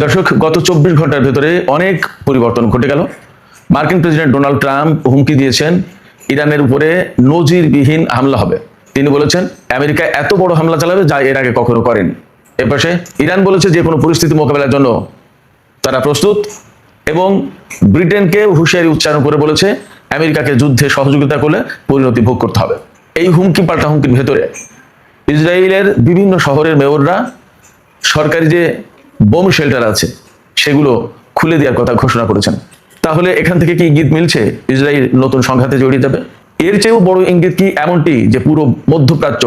দর্শক, গত 24 ঘন্টার ভেতরে অনেক পরিবর্তন ঘটে গেল। মার্কিন প্রেসিডেন্ট ডোনাল্ড ট্রাম্প হুমকি দিয়েছেন ইরানের উপরে নজিরবিহীন হামলা হবে। তিনি বলেছেন আমেরিকা এত বড় হামলা চালাবে যা এর আগে কখনো করেনি। এপাশে ইরান বলেছে যে কোনো পরিস্থিতি মোকাবেলার জন্য তারা প্রস্তুত এবং ব্রিটেনকে হুঁশিয়ারি উচ্চারণ করে বলেছে আমেরিকাকে যুদ্ধে সহযোগিতা করলে পরিণতি ভোগ করতে হবে। এই হুমকি পাল্টা হুমকির ভেতরে ইসরায়েলের বিভিন্ন শহরের মেয়ররা সরকারি যে বোম শেল্টার আছে সেগুলো খুলে দেওয়ার কথা ঘোষণা করেছেন। তাহলে এখান থেকে কি ইঙ্গিত মিলছে ইসরায়েল নতুন সংঘাতে জড়িয়ে যাবে? এর চেয়েও বড় ইঙ্গিত কি এমনটি যে পুরো মধ্যপ্রাচ্য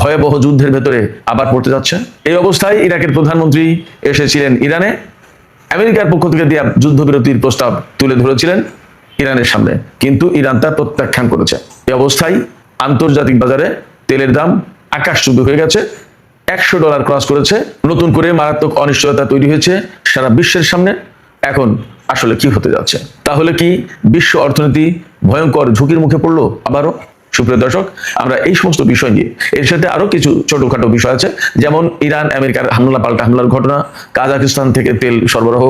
ভয়াবহ যুদ্ধের ভেতরে আবার পড়তে যাচ্ছে? এই অবস্থায় ইরাকের প্রধানমন্ত্রী এসেছিলেন ইরানে, আমেরিকার পক্ষ থেকে দেওয়া যুদ্ধবিরতির প্রস্তাব তুলে ধরেছিলেন ইরানের সামনে, কিন্তু ইরান তা প্রত্যাখ্যান করেছে। এই অবস্থায় আন্তর্জাতিক বাজারে তেলের দাম আকাশচুম্বী হয়ে গেছে, $100 ক্রস করেছে। নতুন করে মারাত্মক অনিশ্চয়তা তৈরি হয়েছে সারা বিশ্বের সামনে। এখন আসলে কি হতে যাচ্ছে? তাহলে কি বিশ্ব অর্থনীতি ভয়ঙ্কর ঝুঁকির মুখে পড়লো আবারও? সুপ্রিয় দর্শক, আমরা এই সমস্ত বিষয় নিয়ে, এর সাথে আরো কিছু ছোটখাটো বিষয় আছে, যেমন ইরান আমেরিকার হামলা পাল্টা হামলার ঘটনা, কাজাকিস্তান থেকে তেল সরবরাহ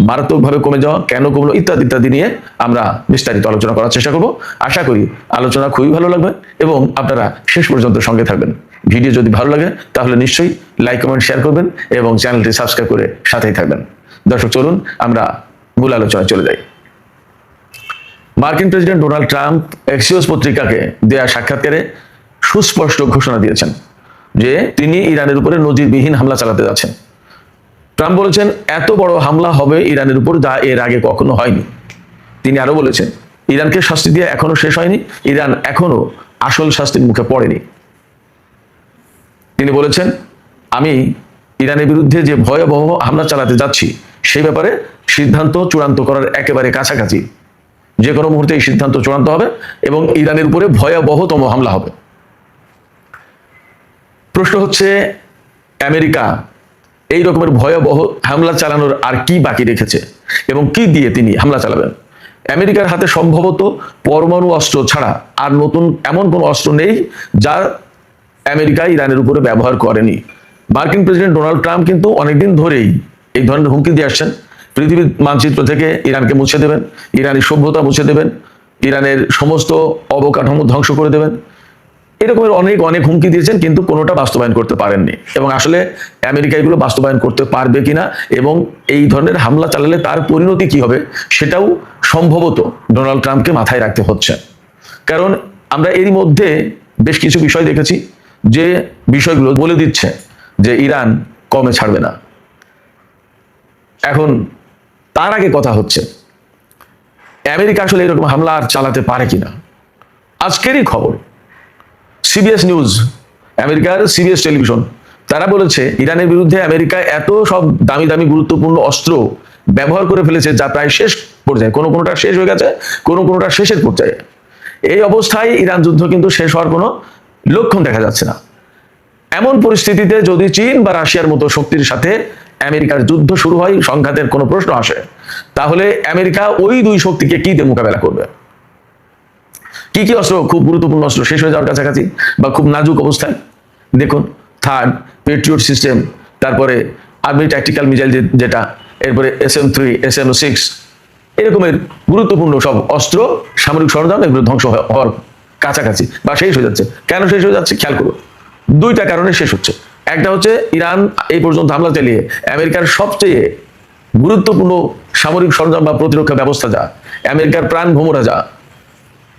মারাত্মকভাবে কমে যাওয়া, কেন কমলো, ইত্যাদি ইত্যাদি নিয়ে আমরা বিস্তারিত আলোচনা করার চেষ্টা করব। আশা করি আলোচনা খুবই ভালো লাগবে এবং আপনারা শেষ পর্যন্ত সঙ্গে থাকবেন। ভিডিও যদি ভালো লাগে তাহলে নিশ্চয়ই লাইক, কমেন্ট, শেয়ার করবেন এবং চ্যানেলটি সাবস্ক্রাইব করে সাথেই থাকবেন। দর্শক, চলুন আমরা মূল আলোচনায় চলে যাই। মার্কিন প্রেসিডেন্ট ডোনাল্ড ট্রাম্প এক্সিওস পত্রিকাকে দেয়া সাক্ষাৎকারে সুস্পষ্ট ঘোষণা দিয়েছেন যে তিনি ইরানের উপরে নজিরবিহীন হামলা চালাতে যাচ্ছেন। ট্রাম্প বলেছেন এত বড় হামলা হবে ইরানের উপর যা এর আগে কখনো হয়নি। তিনি আরো বলেছেন ইরানকে শাস্তি দিয়ে এখনো শেষ হয়নি, ইরান এখনো আসল শাস্তির মুখে পড়েনি। তিনি বলেছেন আমি ইরানের বিরুদ্ধে যে ভয়াবহ হামলা চালাতে যাচ্ছি সেই ব্যাপারে সিদ্ধান্ত চূড়ান্ত করার একেবারে কাছাকাছি। যে কোনো মুহূর্তে এই সিদ্ধান্ত চূড়ান্ত হবে এবং ইরানের উপরে ভয়াবহতম হামলা হবে। প্রশ্ন হচ্ছে আমেরিকা এই রকমের ভয়াবহ হামলা চালানোর আর কি বাকি রেখেছে এবং কি দিয়ে তিনি হামলা চালাবেন? আমেরিকার হাতে সম্ভবত পরমাণু অস্ত্র ছাড়া আর নতুন এমন কোনো অস্ত্র নেই যা আমেরিকা ইরানের উপরে ব্যবহার করেনি। মার্কিন প্রেসিডেন্ট ডোনাল্ড ট্রাম্প কিন্তু অনেকদিন ধরেই এই ধরনের হুমকি দিয়ে আসছেন, পৃথিবীর মানচিত্র থেকে ইরানকে মুছে দেবেন, ইরানি সভ্যতা মুছে দেবেন, ইরানের সমস্ত অবকাঠামো ধ্বংস করে দেবেন। এরকমের অনেক অনেক হুমকি দিয়েছেন, কিন্তু কোনোটা বাস্তবায়ন করতে পারেননি। এবং আসলে আমেরিকা এগুলো বাস্তবায়ন করতে পারবে কিনা এবং এই ধরনের হামলা চালালে তার পরিণতি কি হবে সেটাও সম্ভবত ডোনাল্ড ট্রাম্পকে মাথায় রাখতে হচ্ছে। কারণ আমরা এরই মধ্যে বেশ কিছু বিষয় দেখেছি যে বিষয়গুলো বলে দিচ্ছে যে ইরান কমে ছাড়বে না। এখন তার আগে কথা হচ্ছে আমেরিকা আসলে এরকম হামলা আর চালাতে পারে কিনা। আজকেরই খবর, সিবিএস নিউজ, আমেরিকার সিবিএস টেলিভিশন, তারা বলেছে ইরানের বিরুদ্ধে আমেরিকা এত সব দামি দামি গুরুত্বপূর্ণ অস্ত্র ব্যবহার করে ফেলেছে যা প্রায় শেষ পর্যায়ে, কোনোটা শেষ হয়ে গেছে, কোনোটা শেষের পর্যায়ে। এই অবস্থায় ইরান যুদ্ধ কিন্তু শেষ হওয়ার কোনো লক্ষণ দেখা যাচ্ছে না। এমন পরিস্থিতিতে যদি চীন বা রাশিয়ার মতো শক্তির সাথে আমেরিকার যুদ্ধ শুরু হয়, সংঘাতের কোনো প্রশ্ন আসে, তাহলে আমেরিকা ওই দুই শক্তিকে কি দিয়ে মোকাবেলা করবে? কি কি অস্ত্র খুব গুরুত্বপূর্ণ অস্ত্র শেষ হয়ে যাওয়ার কাছাকাছি বা খুব নাজুক অবস্থায়? দেখুন, থার্ড পেট্রিয়ট সিস্টেম, তারপরে আর্মি ট্যাকটিক্যাল মিসাইল যেটা, এরপরে SM-3, SM-6, এরকমের গুরুত্বপূর্ণ সব অস্ত্র, সামরিক সরঞ্জাম এগুলো ধ্বংস হওয়ার কাছাকাছি বা শেষ হয়ে যাচ্ছে। কেন শেষ হয়ে যাচ্ছে খেয়াল করুন, দুইটা কারণে শেষ হচ্ছে। একটা হচ্ছে ইরান এই পর্যন্ত হামলা চালিয়ে আমেরিকার সবচেয়ে গুরুত্বপূর্ণ সামরিক সরঞ্জাম বা প্রতিরক্ষা ব্যবস্থা যা, আমেরিকার প্রাণ ভ্রমরা যা,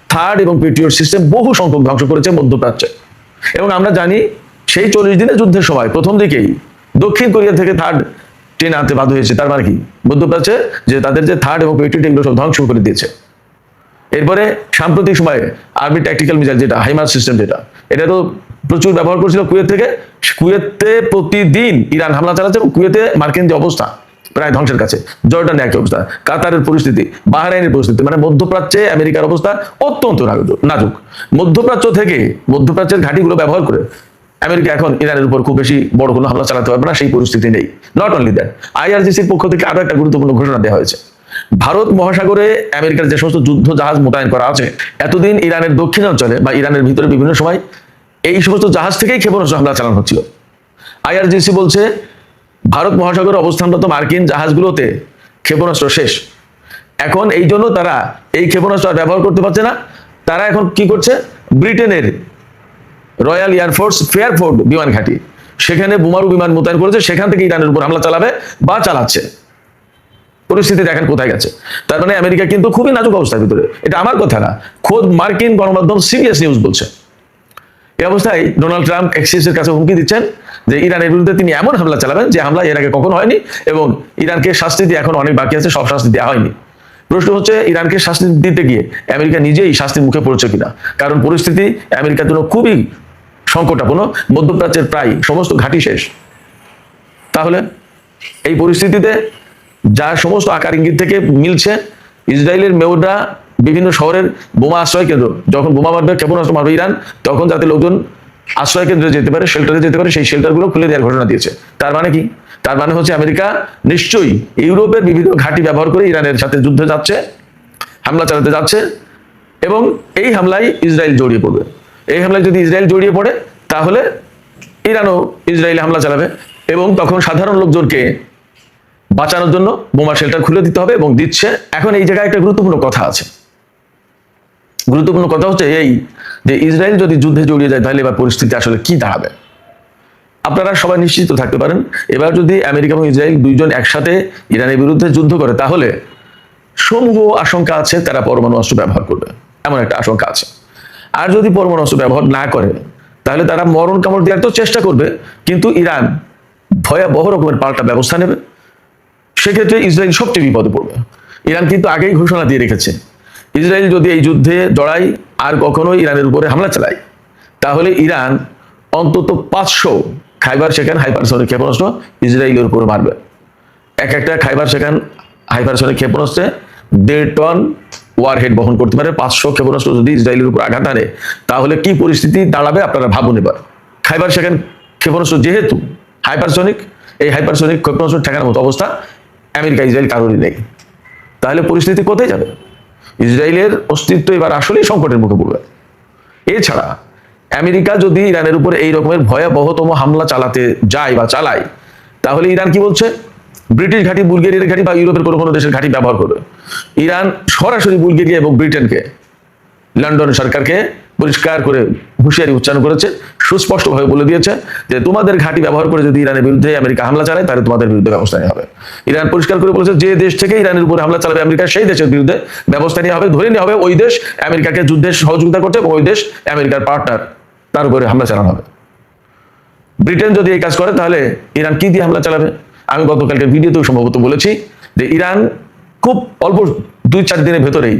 থার্ড এবং পেট্রিয়ট সিস্টেম বহু সংখ্যক ধ্বংস করেছে মধ্যপ্রাচ্যে। এবং আমরা জানি সেই 40 দিনের যুদ্ধের সময় প্রথম দিকেই দক্ষিণ কোরিয়া থেকে থার্ড টেনে আনতে বাধ্য হয়েছে। তার মানে কি মধ্যপ্রাচ্যে যে তাদের যে থার্ড এবং পেট্রিয়ট এগুলো সব ধ্বংস করে দিয়েছে। এরপরে সাম্প্রতিক সময়ে আর্মি ট্যাকটিক্যাল মিসাইল যেটা, হাইমার্স সিস্টেম যেটা, এটা তো প্রচুর ব্যবহার করছিল কুয়েত থেকে। কুয়েতে প্রতিদিন ইরান হামলা চালাচ্ছে এবং কুয়েতে মার্কিন যে অবস্থা প্রায় ধ্বংসের কাছে, জর্ডানে একই অবস্থা, কাতারের পরিস্থিতি, বাহরাইনের পরিস্থিতি, মানে মধ্যপ্রাচ্যে আমেরিকার অবস্থা অত্যন্ত নাজুক। মধ্যপ্রাচ্যের ঘাঁটিগুলো ব্যবহার করে আমেরিকা এখন ইরানের উপর খুব বেশি বড় কোনো হামলা চালাতে পারবে না, সেই পরিস্থিতি নেই। নট অনলি দ্যাট, IRGCর পক্ষ থেকে আরো একটা গুরুত্বপূর্ণ ঘোষণা দেওয়া হয়েছে। ভারত মহাসাগরে আমেরিকার যে সমস্ত যুদ্ধ জাহাজ মোতায়েন করা আছে, এতদিন ইরানের দক্ষিণাঞ্চলে বা ইরানের ভিতরে বিভিন্ন সময় এই সমস্ত জাহাজ থেকেই ক্ষেপণাস্ত্র হামলা চালানো হচ্ছিল। IRGC বলছে ভারত মহাসাগরে অবস্থানরত মার্কিন জাহাজগুলোতে ক্ষেপণাস্ত্র শেষ। এখন এই জন্য তারা এই ক্ষেপণাস্ত্র আর ব্যবহার করতে পারছে না। তারা এখন কি করছে, ব্রিটেনের রয়্যাল এয়ারফোর্স ফেয়ারফোর্ড বিমান ঘাঁটি, সেখানে বোমারু বিমান মোতায়েন করেছে, সেখান থেকে ইরানের উপর হামলা চালাবে বা চালাচ্ছে। পরিস্থিতি দেখেন কোথায় গেছে। তার মানে আমেরিকা কিন্তু খুবই নাজুক অবস্থার ভিতরে। এটা আমার কথা না, খোদ মার্কিন গণমাধ্যম সিবিএস নিউজ বলছে। এই অবস্থায় ডোনাল্ড ট্রাম্প এক্সিসের কাছে হুমকি দিচ্ছেন যে ইরানের বিরুদ্ধে তিনি এমন হামলা চালাবেন যে হামলা এর আগে কখনো হয়নি, এবং ইরানকে শাস্তি দিয়ে এখন অনেক বাকি আছে, সব শাস্তি দেওয়া হয়নি। প্রশ্ন হচ্ছে ইরানকে শাস্তি দিতে গিয়ে আমেরিকা নিজেই শাস্তির মুখে পড়েছে কিনা, কারণ পরিস্থিতি আমেরিকার জন্য খুবই সংকটাপন্ন। মধ্যপ্রাচ্যের প্রায় সমস্ত ঘাঁটি শেষ। তাহলে এই পরিস্থিতিতে যা সমস্ত আকার ইঙ্গিত থেকে মিলছে, ইসরায়েলের মেয়ররা বিভিন্ন শহরের বোমা আশ্রয় কেন্দ্র, যখন বোমা মারবে, ক্ষেপণাস্ত্র মারবে ইরান, তখন যাতে লোকজন আশ্রয় কেন্দ্রে যেতে পারে, শেল্টারে যেতে পারে, সেই শেল্টারগুলো খুলে দেওয়ার ঘোষণা দিয়েছে। তার মানে কি? তার মানে হচ্ছে আমেরিকা নিশ্চয়ই ইউরোপের বিভিন্ন ঘাঁটি ব্যবহার করে ইরানের সাথে যুদ্ধে যাচ্ছে, হামলা চালাতে যাচ্ছে, এবং এই হামলায় ইসরায়েল জড়িয়ে পড়বে। এই হামলায় যদি ইসরায়েল জড়িয়ে পড়ে, তাহলে ইরানও ইসরায়েলে হামলা চালাবে, এবং তখন সাধারণ লোকজনকে বাঁচানোর জন্য বোমা শেল্টার খুলে দিতে হবে, এবং দিচ্ছে। এখন এই জায়গায় একটা গুরুত্বপূর্ণ কথা আছে। গুরুত্বপূর্ণ কথা হচ্ছে এই যে ইসরায়েল যদি যুদ্ধে জড়িয়ে যায়, তাহলে এবার পরিস্থিতি আসলে কি দাঁড়াবে। আপনারা সবাই নিশ্চিত থাকতে পারেন, এবার যদি আমেরিকা এবং ইসরায়েল দুইজন একসাথে ইরানের বিরুদ্ধে যুদ্ধ করে, তাহলে সমূহ আশঙ্কা আছে তারা পরমাণু অস্ত্র ব্যবহার করবে, এমন একটা আশঙ্কা আছে। আর যদি পরমাণু অস্ত্র ব্যবহার না করে, তাহলে তারা মরণ কামড় দেওয়ার তো চেষ্টা করবে, কিন্তু ইরান ভয়াবহ রকমের পাল্টা ব্যবস্থা নেবে। সেক্ষেত্রে ইসরায়েল সবচেয়ে বিপদে পড়বে। ইরান কিন্তু আগেই ঘোষণা দিয়ে রেখেছে, ইসরায়েল যদি এই যুদ্ধে জড়ায় আর কখনো ইরানের উপরে হামলা চালায়, তাহলে ইরান অন্তত 500 খাইবার সেখান হাইপারসনিক ক্ষেপণাস্ত্র ইসরায়েলের উপরে মারবে। একটা খাইবার সেখান হাইপারসনিক ক্ষেপণাস্ত্রে 1.5 টন ওয়ারহেড বহন করতে পারে। 500 ক্ষেপণাস্ত্র যদি ইসরায়েলের উপর আঘাত আনে, তাহলে কি পরিস্থিতি দাঁড়াবে আপনারা ভাবুন। এবার খাইবার সেখান ক্ষেপণাস্ত্র যেহেতু হাইপারসনিক, এই হাইপারসনিক ক্ষেপণাস্ত্র ঠেকানোর মতো অবস্থা আমেরিকা ইসরায়েল কারোরই নেই। তাহলে পরিস্থিতি কোথায় যাবে? ইসরায়েলের অস্তিত্ব এবার আসলেই সংকটের মুখে পড়বে। এছাড়া আমেরিকা যদি ইরানের উপর এই রকমের ভয়াবহতম হামলা চালাতে যায় বা চালায়, তাহলে ইরান কি বলছে, ব্রিটিশ ঘাঁটি, বুলগেরিয়ার ঘাঁটি বা ইউরোপের কোনো কোনো দেশের ঘাঁটি ব্যবহার করবে। ইরান সরাসরি বুলগেরিয়া এবং ব্রিটেনকে, লন্ডন সরকারকে পরিষ্কার করে হুঁশিয়ারি উচ্চারণ করেছে, সুস্পষ্টভাবে বলে দিয়েছে যে তোমাদের ঘাঁটি ব্যবহার করে যদি ইরানের বিরুদ্ধে আমেরিকা হামলা চালায়, তাহলে তোমাদের বিরুদ্ধে ব্যবস্থা নেওয়া হবে। ইরান পরিষ্কার করে বলেছে, যে দেশ থেকে ইরানের উপরে হামলা চালাবে আমেরিকা, সেই দেশের বিরুদ্ধে ব্যবস্থা নেওয়া হবে। ধরে নেওয়া হবে ওই দেশ আমেরিকাকে যুদ্ধে সহযোগিতা করছে, এবং ওই দেশ আমেরিকার পার্টনার, তার উপরে হামলা চালানো হবে। ব্রিটেন যদি এই কাজ করে, তাহলে ইরান কি দিয়ে হামলা চালাবে? আমি গতকালকে ভিডিওতেও সম্ভবত বলেছি যে ইরান খুব অল্প 2-4 দিনের ভেতরেই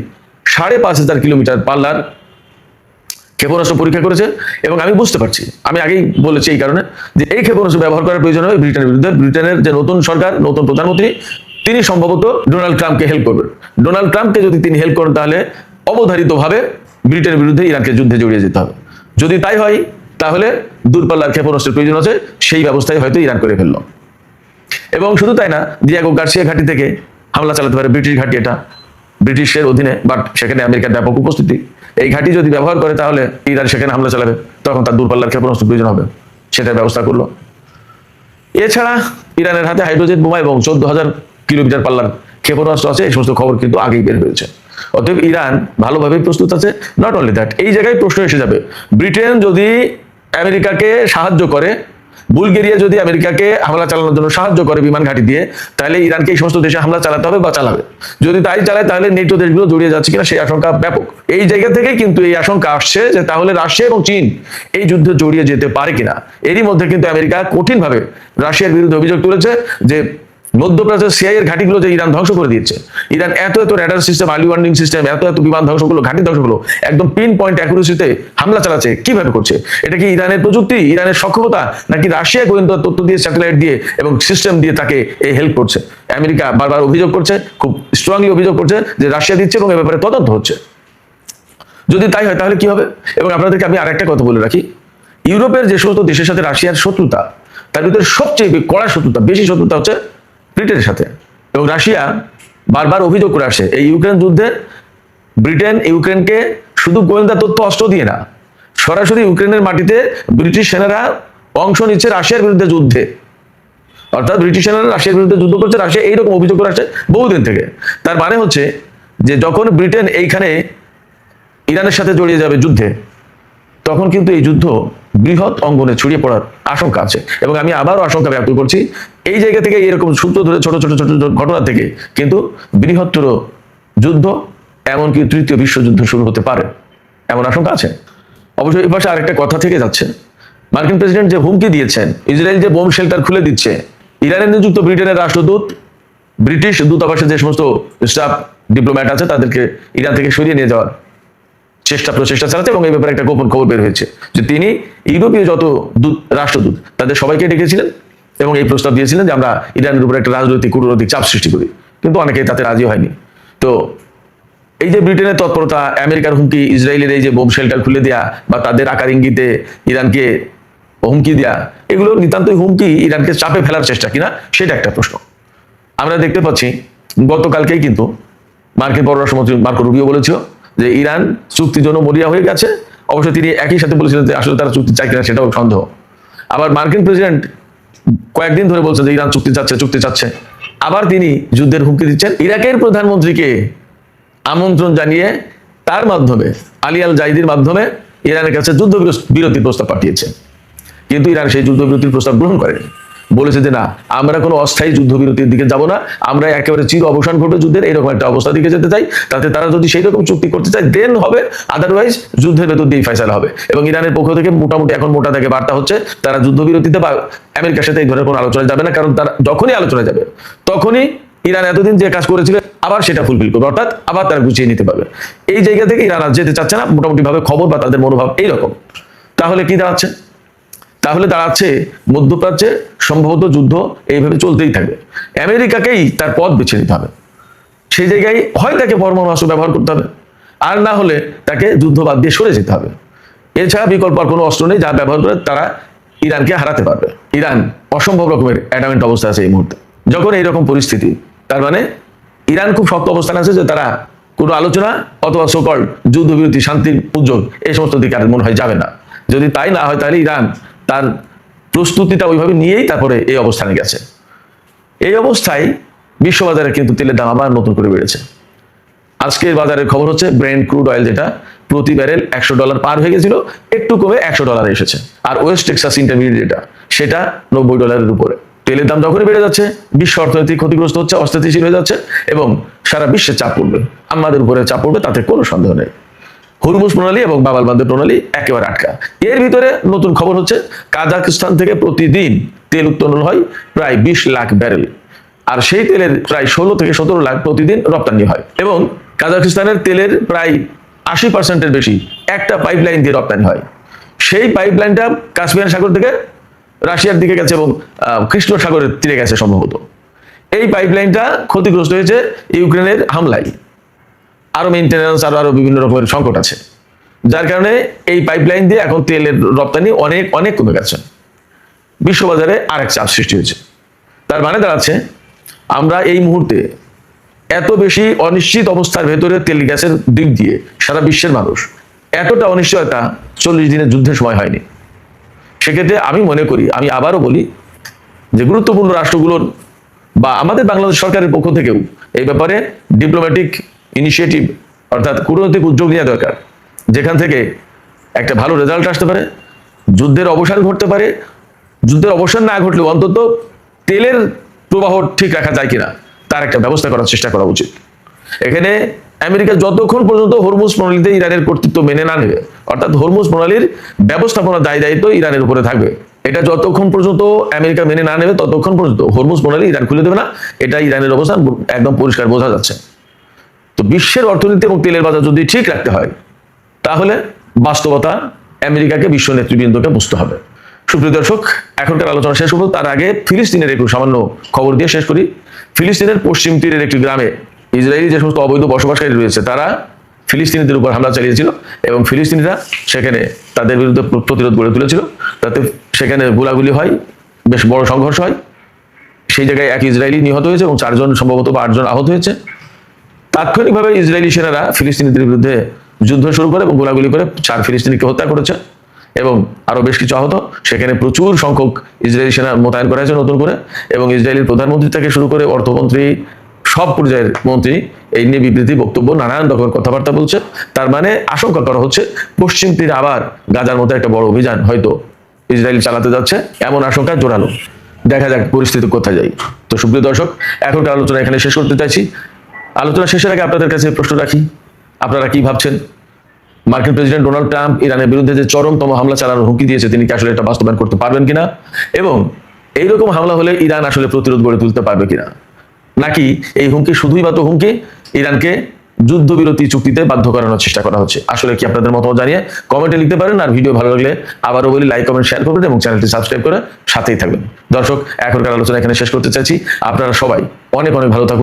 5,500 কিলোমিটার পাল্লার ক্ষেপণাস্ত্র পরীক্ষা করেছে, এবং আমি বুঝতে পারছি, আমি আগেই বলেছি এই কারণে যে এই ক্ষেপণাস্ত্র ব্যবহার করার প্রয়োজন হবে ব্রিটেনের বিরুদ্ধে। ব্রিটেনের যে নতুন সরকার, নতুন প্রধানমন্ত্রী, তিনি সম্ভবত ডোনাল্ড ট্রাম্পকে হেল্প করবেন। ডোনাল্ড ট্রাম্পকে যদি তিনি হেল্প করেন, তাহলে অবধারিতভাবে ব্রিটেনের বিরুদ্ধে ইরানকে যুদ্ধে জড়িয়ে যেতে হবে। যদি তাই হয়, তাহলে দূরপাল্লার ক্ষেপণাস্ত্রের প্রয়োজন আছে, সেই ব্যবস্থায় হয়তো ইরান করে ফেলল। এবং শুধু তাই না, দিয়াগো গার্সিয়া ঘাঁটি থেকে হামলা চালাতে পারে, ব্রিটিশ ঘাঁটি, এটা ব্রিটিশের অধীনে, বাট সেখানে আমেরিকার ব্যাপক উপস্থিতি। এই ঘাঁটি যদি ব্যবহার করে, তাহলে ইরান সেখানে হামলা চালাবে, তখন তার দূরপাল্লার ক্ষেপণাস্ত্র প্রয়োজন হবে, সেটার ব্যবস্থা করলো। এছাড়া ইরানের হাতে হাইড্রোজেন বোমা এবং 14,000 কিলোমিটার পাল্লার ক্ষেপণাস্ত্র আছে, এই সমস্ত খবর কিন্তু আগেই বের হয়েছে। অতএব ইরান ভালোভাবেই প্রস্তুত আছে। নট অনলি দ্যাট, এই জায়গায় প্রশ্ন এসে যাবে, ব্রিটেন যদি আমেরিকাকে সাহায্য করে, বুলগেরিয়া যদি আমেরিকাকে হামলা চালানোর জন্য সাহায্য করে বিমান ঘাঁটি দিয়ে, তাহলে ইরানকে এই সমস্ত দেশে হামলা চালাতে হবে বা চালাবে। যদি তাই চালায়, তাহলে নেটো দেশগুলো জড়িয়ে যাচ্ছে কিনা, সেই আশঙ্কা ব্যাপক। এই জায়গা থেকে কিন্তু এই আশঙ্কা আসছে যে তাহলে রাশিয়া এবং চীন এই যুদ্ধে জড়িয়ে যেতে পারে কিনা। এরই মধ্যে কিন্তু আমেরিকা কঠিনভাবে রাশিয়ার বিরুদ্ধে অভিযোগ তুলেছে যে মধ্যপ্রাচ্যের সিআই এর ঘাঁটিগুলো যে ইরান ধ্বংস করে দিয়েছে। ইরান এত radar system, early warning system, এত বিমান ধ্বংসগুলো, ঘাঁটি ধ্বংসগুলো একদম পিন পয়েন্ট অ্যাকুরেসিতে হামলা চালাচ্ছে, কিভাবে করছে? এটা কি ইরানের প্রযুক্তি, ইরানের সক্ষমতা, নাকি রাশিয়া গোয়েন্দা তথ্য দিয়ে, স্যাটেলাইট দিয়ে এবং সিস্টেম দিয়ে তাকে এই হেল্প করছে? আমেরিকা বারবার অভিযোগ করছে, খুব স্ট্রংলি অভিযোগ করছে যে রাশিয়া দিচ্ছে, এবং এ ব্যাপারে তদন্ত হচ্ছে। যদি তাই হয়, তাহলে কি হবে? এবং আপনাদেরকে আমি আরেকটা কথা বলে রাখি, ইউরোপের যে সমস্ত দেশের সাথে রাশিয়ার শত্রুতা, তার ভিতরে সবচেয়ে কড়া শত্রুতা, বেশি শত্রুতা হচ্ছে ব্রিটেনের সাথে। এবং রাশিয়া বারবার অভিযোগ করে আসছে, এই ইউক্রেন যুদ্ধে ব্রিটেন ইউক্রেনকে শুধু গোয়েন্দা তথ্য, অস্ত্র দিয়ে না, সরাসরি ইউক্রেনের মাটিতে ব্রিটিশ সেনারা অংশ নিচ্ছে রাশিয়ার বিরুদ্ধে যুদ্ধে। অর্থাৎ ব্রিটিশ সেনারা রাশিয়ার বিরুদ্ধে যুদ্ধ করছে, রাশিয়া এইরকম অভিযোগ করে আসছে বহুদিন থেকে। তার মানে হচ্ছে যে যখন ব্রিটেন এইখানে ইরানের সাথে জড়িয়ে যাবে যুদ্ধে, তখন কিন্তু এই যুদ্ধ বৃহৎ অঙ্গনে ছড়িয়ে পড়ার আশঙ্কা আছে। এবং আমি আবারও আশঙ্কা ব্যক্ত করছি, এই জায়গা থেকে এরকম সূত্র ধরে ছোট ছোট ছোট ছোট ঘটনা থেকে কিন্তু বৃহত্তর যুদ্ধ, এমনকি তৃতীয় বিশ্বযুদ্ধ শুরু হতে পারে, এমন আশঙ্কা আছে। অবশ্যই এই পাশে আরেকটা কথা থেকে যাচ্ছে, মার্কিন প্রেসিডেন্ট যে হুমকি দিয়েছেন, ইসরায়েল যে বোম শেল্টার খুলে দিচ্ছে, ইরানের নিযুক্ত ব্রিটেনের রাষ্ট্রদূত ব্রিটিশ দূতাবাসে যে সমস্ত স্টাফ ডিপ্লোম্যাট আছে তাদেরকে ইরান থেকে সরিয়ে নিয়ে যাওয়ার প্রচেষ্টা চালাচ্ছে। এবং এই ব্যাপারে একটা গোপন খবর বের হয়েছে যে তিনি ইউরোপীয় যত রাষ্ট্রদূত তাদের সবাইকে ডেকেছিলেন এবং এই প্রস্তাব দিয়েছিলেন যে আমরা ইরানের উপর একটা রাজনৈতিক কূটনৈতিক চাপ সৃষ্টি করি, কিন্তু অনেকেই তাতে রাজি হয়নি। তো এই যে ব্রিটেনের তৎপরতা, আমেরিকার হুমকি, ইসরায়েলের এই যে বোম শেল্টার খুলে দেয়া বা তাদের আকার ইঙ্গিতে ইরানকে হুমকি দেয়া, এগুলো নিতান্তই হুমকি, ইরানকে চাপে ফেলার চেষ্টা কিনা সেটা একটা প্রশ্ন। আমরা দেখতে পাচ্ছি গতকালকেই কিন্তু মার্কিন পররাষ্ট্রমন্ত্রী মার্কো রুবিও বলেছিল যে ইরান চুক্তির জন্য মরিয়া হয়ে গেছে। অবশ্য তিনি একই সাথে বলেছিলেন যে আসলে তারা চুক্তি চায় কিনা সেটাও সন্দেহ। আবার মার্কিন প্রেসিডেন্ট কয়েকদিন ধরে বলছেন যে ইরান চুক্তি চাচ্ছে। আবার তিনি যুদ্ধের হুমকি দিচ্ছেন। ইরাকের প্রধানমন্ত্রীকে আমন্ত্রণ জানিয়ে তার মাধ্যমে, আলী আল জাইদির মাধ্যমে ইরানের কাছে যুদ্ধবিরতির প্রস্তাব পাঠিয়েছে, কিন্তু ইরান সেই যুদ্ধবিরতির প্রস্তাব গ্রহণ করেনি। বলেছে যে না, আমরা কোনো অস্থায়ী যুদ্ধবিরতির দিকে যাব না, আমরা একেবারে চির অবসান ঘটবে যুদ্ধের এরকম একটা অবস্থা দিকে যেতে চাই। তাতে তারা যদি সেই রকম চুক্তি করতে চায় দেন হবে, আদারওয়াইজ যুদ্ধের ভেতর দিয়েই ফয়সালা হবে। এবং ইরানের পক্ষ থেকে মোটামুটি এখন মোটা থেকে বার্তা হচ্ছে তারা যুদ্ধবিরতিতে বা আমেরিকার সাথে এই ধরনের কোনো আলোচনা যাবে না, কারণ তারা যখনই আলোচনা যাবে তখনই ইরান এতদিন যে কাজ করেছিল আবার সেটা ফুলফিল করবে, অর্থাৎ আবার তারা গুছিয়ে নিতে পারবে। এই জায়গা থেকে ইরান আর যেতে চাচ্ছে না, মোটামুটি ভাবে খবর বা তাদের মনোভাব এইরকম। তাহলে কি দাঁড়াচ্ছে? তাহলে দাঁড়াচ্ছে মধ্যপ্রাচ্যে সম্ভবত যুদ্ধ এইভাবে চলতেই থাকবে। আমেরিকাকেই তার পথ বেছে নিতে হবে। সেই জায়গায় হয় তাকে পরমাণু অস্ত্র ব্যবহার করতে হবে, আর না হলে তাকে যুদ্ধ বাদ দিয়ে সরে যেতে হবে। এছাড়া বিকল্প আর কোনো অস্ত্র নেই যা ব্যবহার করে তারা ইরানকে হারাতে পারবে। ইরান অসম্ভব রকমের অ্যাডামেন্ট অবস্থা আছে এই মুহূর্তে। যখন এইরকম পরিস্থিতি, তার মানে ইরান খুব শক্ত অবস্থানে আছে যে তারা কোনো আলোচনা অথবা সোকল যুদ্ধবিরতি, শান্তির উদ্যোগ এই সমস্ত দিকে আর মনে হয় যাবে না। যদি তাই না হয় তাহলে ইরান তার প্রস্তুতিটা ওইভাবে নিয়েই তারপরে এই অবস্থানে গেছে। এই অবস্থায় বিশ্ববাজারে কিন্তু তেলের দাম আবার নতুন করে বেড়েছে। আজকের বাজারের খবর হচ্ছে ব্রেন্ট ক্রুড অয়েল যেটা প্রতি ব্যারেল $100 পার হয়ে গেছিল, একটু কমে $100 এসেছে। আর ওয়েস্ট টেক্সাস ইন্টারমিডিয়েট যেটা সেটা $90 উপরে। তেলের দাম যখনই বেড়ে যাচ্ছে বিশ্ব অর্থনীতি ক্ষতিগ্রস্ত হচ্ছে, অস্থিতিশীল হয়ে যাচ্ছে এবং সারা বিশ্বে চাপ পড়বে, আমাদের উপরে চাপ পড়বে, তাতে কোনো সন্দেহ নেই। হরমুজ প্রণালী এবং বাবাল বান্দের প্রণালী একেবারে আটকা। এর ভিতরে নতুন খবর হচ্ছে কাজাখস্তান থেকে প্রতিদিন তেল উত্তোলন হয় প্রায় 20 লাখ ব্যারেল, আর সেই তেলের প্রায় 16 থেকে 17 লাখ প্রতিদিন রপ্তানি হয়। এবং কাজাখস্তানের তেলের প্রায় 80% বেশি একটা পাইপলাইন দিয়ে রপ্তানি হয়। সেই পাইপলাইনটা কাস্পিয়ান সাগর থেকে রাশিয়ার দিকে গেছে এবং কৃষ্ণ সাগরের তীরে গেছে সম্ভবত। এই পাইপলাইনটা ক্ষতিগ্রস্ত হয়েছে ইউক্রেনের হামলায়, আরো মেইনটেনেন্স, আরো বিভিন্ন রকমের সংকট আছে, যার কারণে এই পাইপলাইন দিয়ে এখন তেলের রপ্তানি অনেক অনেক কমে গেছে। বিশ্ববাজারে আরেক চাপ সৃষ্টি হয়েছে। তার মানে দাঁড়াচ্ছে আমরা এই মুহূর্তে এত বেশি অনিশ্চিত অবস্থার ভেতরে তেল গ্যাসের দিক দিয়ে সারা বিশ্বের মানুষ এতটা অনিশ্চয়তা 40 দিনের যুদ্ধের সময় হয়নি। সেক্ষেত্রে আমি মনে করি, আমি আবারও বলি যে গুরুত্বপূর্ণ রাষ্ট্রগুলোর বা আমাদের বাংলাদেশ সরকারের পক্ষ থেকেও এই ব্যাপারে ডিপ্লোম্যাটিক ইনিশিয়েটিভ অর্থাৎ কূটনৈতিক উদ্যোগ নেওয়া দরকার, যেখান থেকে একটা ভালো রেজাল্ট আসতে পারে, যুদ্ধের অবসান ঘটতে পারে। যুদ্ধের অবসান না ঘটলেও অন্তত তেলের প্রবাহ ঠিক রাখা যায় কিনা তার একটা ব্যবস্থা করার চেষ্টা করা উচিত। এখানে আমেরিকা যতক্ষণ পর্যন্ত হরমুজ প্রণালীতে ইরানের কর্তৃত্ব মেনে না নেবে, অর্থাৎ হরমুজ প্রণালীর ব্যবস্থাপনার দায়িত্ব ইরানের উপরে থাকবে, এটা যতক্ষণ পর্যন্ত আমেরিকা মেনে না নেবে ততক্ষণ পর্যন্ত হরমুজ প্রণালী ইরান খুলে দেবে না। এটা ইরানের অবস্থান একদম পরিষ্কার বোঝা যাচ্ছে। তো বিশ্বের অর্থনীতি এবং তেলের বাজার যদি ঠিক রাখতে হয় তাহলে বাস্তবতা আমেরিকাকে বিশ্ব নেতৃবৃন্দকে বুঝতে হবে। সুপ্রিয় দর্শক, এখনকার আলোচনা শেষ হলো, তার আগে ফিলিস্তিনের একটু সামান্য খবর দিয়ে শেষ করি। ফিলিস্তিনের পশ্চিম তীরের একটি গ্রামে ইসরায়েলি যে সমস্ত অবৈধ বসবাসকারী রয়েছে তারা ফিলিস্তিনিদের উপর হামলা চালিয়েছিল এবং ফিলিস্তিনিরা সেখানে তাদের বিরুদ্ধে প্রতিরোধ গড়ে তুলেছিল। তাতে সেখানে গোলাগুলি হয়, বেশ বড় সংঘর্ষ হয়। সেই জায়গায় এক ইসরায়েলি নিহত হয়েছে এবং 4 জন সম্ভবত বা 8 জন আহত হয়েছে। তাৎক্ষণিকভাবে ইসরায়েলি সেনারা ফিলিস্তিনিদের বিরুদ্ধে যুদ্ধ শুরু করে এবং গোলাগুলি করে 4 ফিলিস্তিনিকে হত্যা করেছে এবং আরো বেশ কিছু আহত। সেখানে প্রচুর সংখ্যক ইসরায়েলি সেনা মোতায়েন করা হয়েছে নতুন করে, এবং ইসরায়েলের প্রধানমন্ত্রী থেকে শুরু করে অর্থমন্ত্রী, সব পর্যায়ের মন্ত্রী এই নিয়ে বিবৃতি, বক্তব্য, নানান রকমের কথাবার্তা বলছে। তার মানে আশঙ্কা করা হচ্ছে পশ্চিম তীরে আবার গাজার মতো একটা বড় অভিযান হয়তো ইসরায়েল চালাতে যাচ্ছে, এমন আশঙ্কা জোরালো। দেখা যাক পরিস্থিতি কোথায় যায়। তো সুপ্রিয় দর্শক, এখনকার আলোচনা এখানে শেষ করতে চাইছি। আলোচনা শেষের আগে আপনাদের কাছে প্রশ্ন রাখি, আপনারা কি ভাবছেন? মার্কিন প্রেসিডেন্ট ডোনাল্ড ট্রাম্প ইরানের বিরুদ্ধে যে চরমতম হামলা চালানোর হুমকি দিয়েছে, তিনি কি আসলে এটা বাস্তবায়ন করতে পারবেন কিনা, এবং এইরকম হামলা হলে ইরান আসলে প্রতিরোধ গড়ে তুলতে পারবে কিনা, নাকি এই হুমকি শুধুই মাত্র হুমকি, ইরানকে যুদ্ধবিরতি চুক্তিতে বাধ্য করানোর চেষ্টা করা হচ্ছে? আসলে কি আপনাদের মতামত জানিয়ে কমেন্টে লিখতে পারেন। আর ভিডিও ভালো লাগলে আবারও বলি, লাইক, কমেন্ট, শেয়ার করবেন এবং চ্যানেলটি সাবস্ক্রাইব করে সাথেই থাকবেন। দর্শক, এখনকার আলোচনা এখানে শেষ করতে চাইছি। আপনারা সবাই অনেক অনেক ভালো থাকুন।